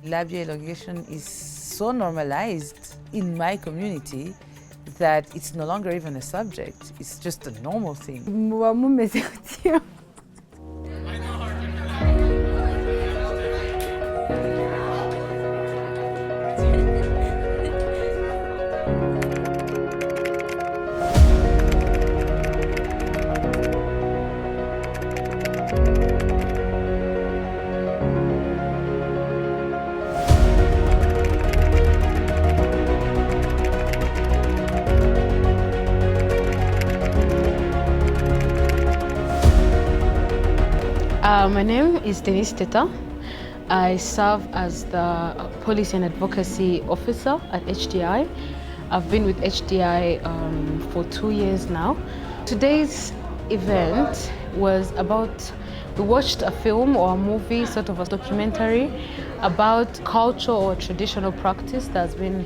Labial elongation is so normalized in my community that it's no longer even a subject. It's just a normal thing. My name is Denise Teta. I serve as the Policy and Advocacy Officer at HDI. I've been with HDI for 2 years now. Today's event was about, we watched a film or a movie, sort of a documentary about culture or traditional practice that's been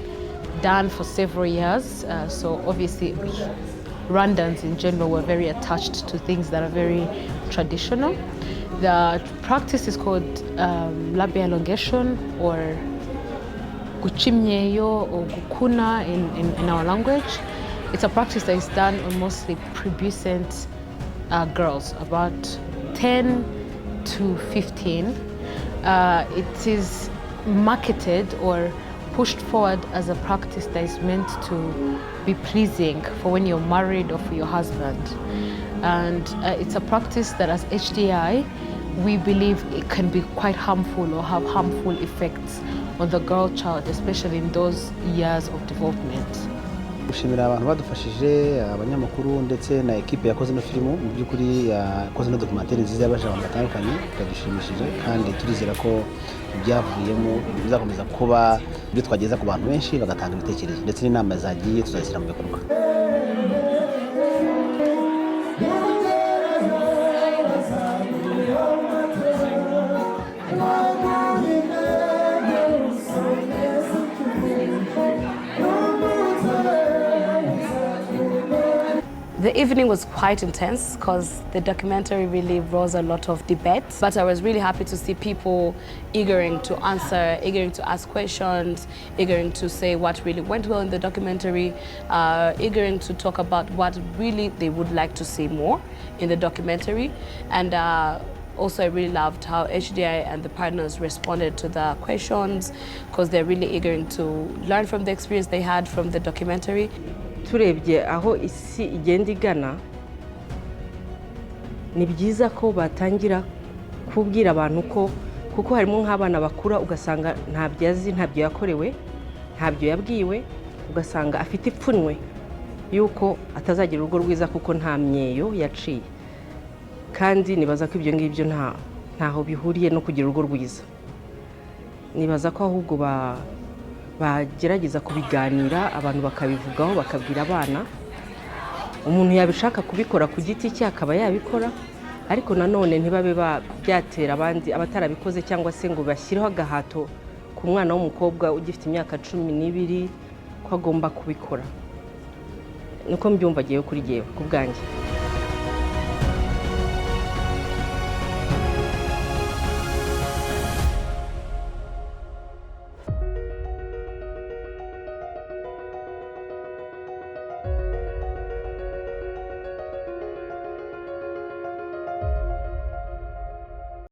done for several years. So obviously Rwandans in general were very attached to things that are very traditional. The practice is called labial elongation or guchimyeyo or gukuna in our language. It's a practice that is done on mostly pubescent girls, about 10 to 15. It is marketed or pushed forward as a practice that is meant to be pleasing for when you're married or for your husband. And it's a practice that as HDI, we believe it can be quite harmful or have harmful effects on the girl child, especially in those years of development. Gushimira abantu badufashije abanyamakuru ndetse na equipe yakoze no filmu mu byukuri yakoze no documentaire nziza y'abaje abantu batandukanye biradushimishije kandi turizera ko ibyavuyemo bizakomeza kuba ibyo twageza ku bantu benshi bagatanga ibitekerezo ndetse n'inama zagiye tuzashyira mu bikorwa. The evening was quite intense because the documentary really rose a lot of debate, but I was really happy to see people eagering to answer, eagering to ask questions, eagering to say what really went well in the documentary, eagering to talk about what really they would like to see more in the documentary. And also I really loved how HDI and the partners responded to the questions because they're really eagering to learn from the experience they had from the documentary. Turebye aho isi igenda igana, ni byiza ko batangira kubwira abantu ko kuko harimo nk'abana bakura ugasanga ntabyo yazi, ntabyo yakorewe, ntabyo yabwiwe, ugasanga afite ipfunwe yuko atazagira urugo rwiza kuko nta myeyo yaciye. Kandi nibaza ko ibyo ngibyo ntaho bihuriye no kugira urugo rwiza. Nibaza ko ahubwo bagerageza kubiganira, abantu bakabivugaho, bakabwira abana. Umuntu yabishaka kubikora ku giti cye akaba yabikora, ariko nanone ntibabe byatera abandi abatarabikoze cyangwa se ngo bashyireho agahato ku mwana w'umukobwa ugifite imyaka 12 ko agomba kubikora. Nuko mbyumva giye kuri giye ku bwanjye.